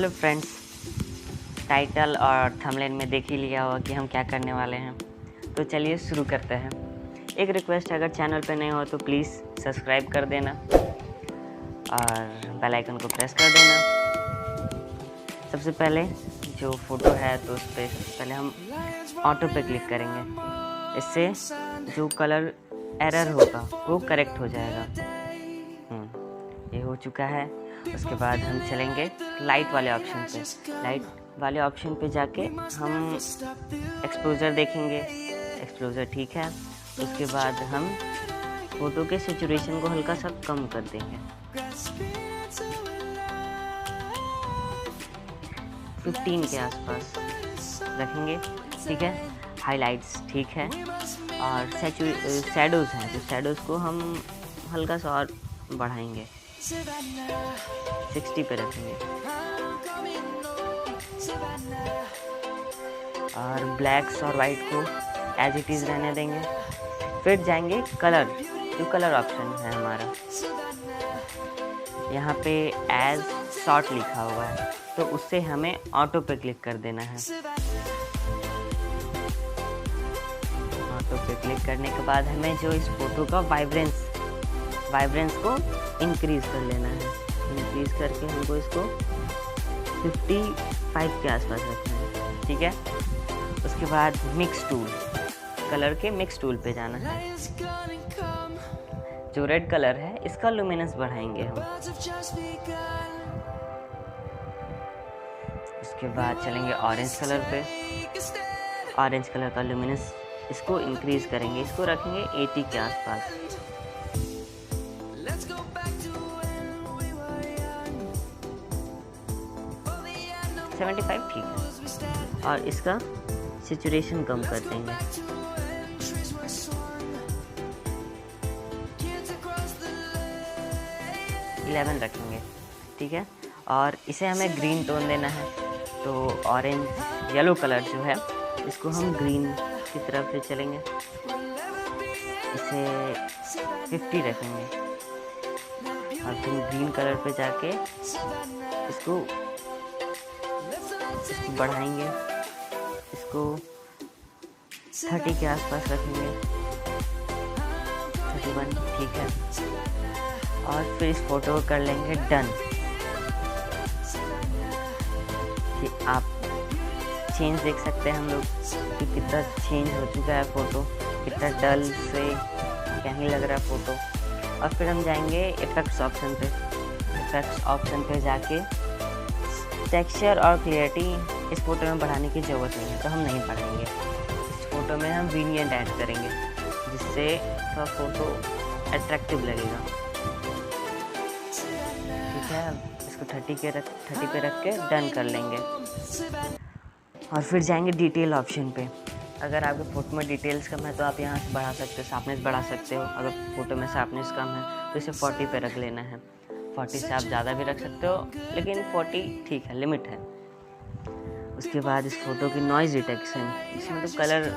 Hello friends, title और thumbnail में देख ही लिया होगा कि हम क्या करने वाले हैं। तो चलिए शुरू करते हैं। एक रिक्वेस्ट है, अगर चैनल पे नए हो तो प्लीज़ सब्सक्राइब कर देना और बेल आइकन को प्रेस कर देना। सबसे पहले जो फ़ोटो है तो उस पर सबसे पहले हम ऑटो पे क्लिक करेंगे। इससे जो कलर एरर होगा वो करेक्ट हो जाएगा। ये हो चुका है। उसके बाद हम चलेंगे लाइट वाले ऑप्शन पे। लाइट वाले ऑप्शन पे जाके हम एक्सपोजर देखेंगे। एक्सपोजर ठीक है। उसके बाद हम फ़ोटो के सैचुरेशन को हल्का सा कम कर देंगे, 15 के आसपास रखेंगे। ठीक है। हाइलाइट्स ठीक है। और शैडोज़ हैं, तो शैडोज़ को हम हल्का सा और बढ़ाएंगे, 60 पे रखेंगे। और ब्लैक्स और वाइट को एज इट इज़ रहने देंगे। फिर जाएंगे कलर, जो कलर ऑप्शन है हमारा, यहाँ पे एज शॉर्ट लिखा हुआ है, तो उससे हमें ऑटो पे क्लिक कर देना है। ऑटो पे क्लिक करने के बाद हमें जो इस फोटो का वाइब्रेंस को इंक्रीज़ कर लेना है। इंक्रीज़ करके हमको इसको 55 के आसपास रखना है। ठीक है। उसके बाद मिक्स टूल, कलर के मिक्स टूल पे जाना है। जो रेड कलर है इसका लुमिनेंस बढ़ाएंगे हम। उसके बाद चलेंगे ऑरेंज कलर पे। ऑरेंज कलर का लुमिनेंस इसको इंक्रीज़ करेंगे, इसको रखेंगे 80 के आसपास। ठीक है। और इसका सैचुरेशन कम कर देंगे। $11 रखेंगे। ठीक है। और इसे हमें ग्रीन टोन देना है, तो ऑरेंज येलो कलर जो है इसको हम ग्रीन की तरफ ले चलेंगे। इसे 50 रखेंगे। और फिर ग्रीन कलर पे जाके इसको बढ़ाएंगे, इसको 30 के आसपास रखेंगे, 31। ठीक है। और फिर इस फोटो को कर लेंगे डन। कि आप चेंज देख सकते हैं हम लोग कि कितना चेंज हो चुका है फ़ोटो, कितना डल से कहीं लग रहा है फ़ोटो। और फिर हम जाएंगे इफेक्ट्स ऑप्शन पे। इफेक्ट्स ऑप्शन पे जाके टेक्सचर और क्लियरिटी इस फोटो में बढ़ाने की ज़रूरत नहीं है, तो हम नहीं बढ़ाएंगे। इस फोटो में हम विनियट ऐड करेंगे, जिससे थोड़ा फ़ोटो अट्रैक्टिव लगेगा। ठीक है। इसको 30 पे रख के डन कर लेंगे। और फिर जाएंगे डिटेल ऑप्शन पे। अगर आपके फ़ोटो में डिटेल्स कम है तो आप यहाँ से बढ़ा सकते हो, शार्पनेस बढ़ा सकते हो। अगर फ़ोटो में शार्पनेस कम है तो इसे 40 पे रख लेना है। 40 से आप ज़्यादा भी रख सकते हो, लेकिन 40 ठीक है, लिमिट है। उसके बाद इस फोटो की नॉइज़ डिटेक्शन, इसमें तो कलर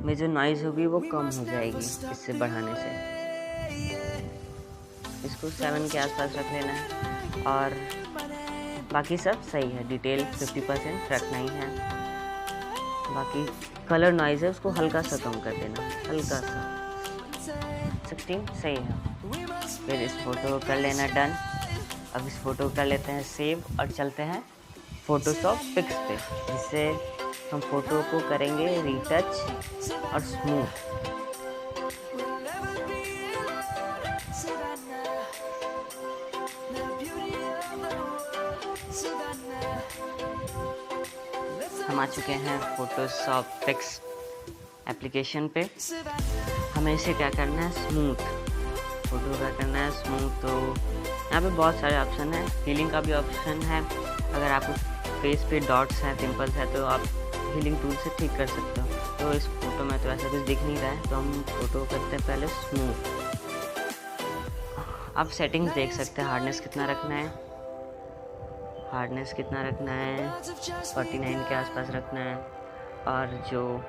में जो नॉइज़ होगी वो कम हो जाएगी इससे बढ़ाने से। इसको 7 के आसपास रख लेना है। और बाकी सब सही है। डिटेल 50% रखना ही है। बाकी कलर नॉइज़ है उसको हल्का सा कम कर देना, हल्का सा 16 सही है। फिर इस फोटो को कर लेना डन। अब इस फोटो को कर लेते हैं सेव और चलते हैं फोटोशॉप पिक्स पे, जिससे हम फोटो को करेंगे रीटच और स्मूथ। हम आ चुके हैं फोटोशॉप पिक्स एप्लीकेशन पे। हमें इसे क्या करना है, स्मूथ फोटो का करना है स्मूथ। तो यहाँ पे बहुत सारे ऑप्शन हैं। हीलिंग का भी ऑप्शन है। अगर आपको फेस पे डॉट्स हैं, पिंपल्स है, तो आप हीलिंग टूल से ठीक कर सकते हो। तो इस फोटो में तो ऐसा कुछ दिख नहीं रहा है, तो हम फोटो करते हैं पहले स्मूथ। आप सेटिंग्स देख सकते हैं, हार्डनेस कितना रखना है, 49 के आसपास रखना है। और जो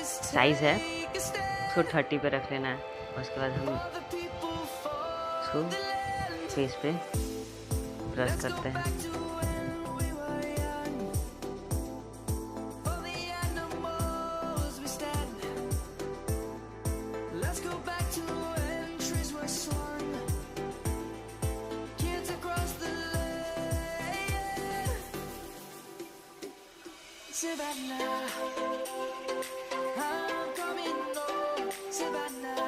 साइज़ है उसको 30 पे रख लेना है। उसके बाद हम इसको फेस पे प्रेस करते हैं। Savannah, I'm coming home. Savannah,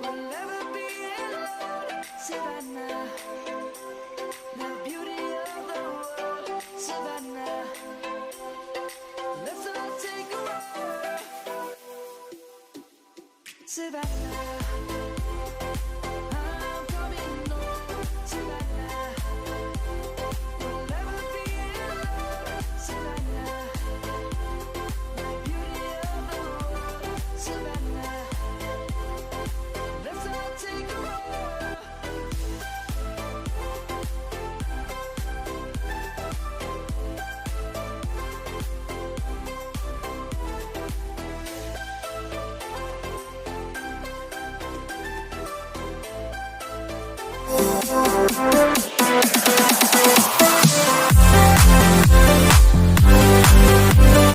we'll never be alone. Savannah, the beauty of the world. Savannah, let's all take a walk. Savannah, I'm coming home. Savannah, we'll never be alone. Savannah, the beauty of the world. Savannah, let's all take a walk. Savannah,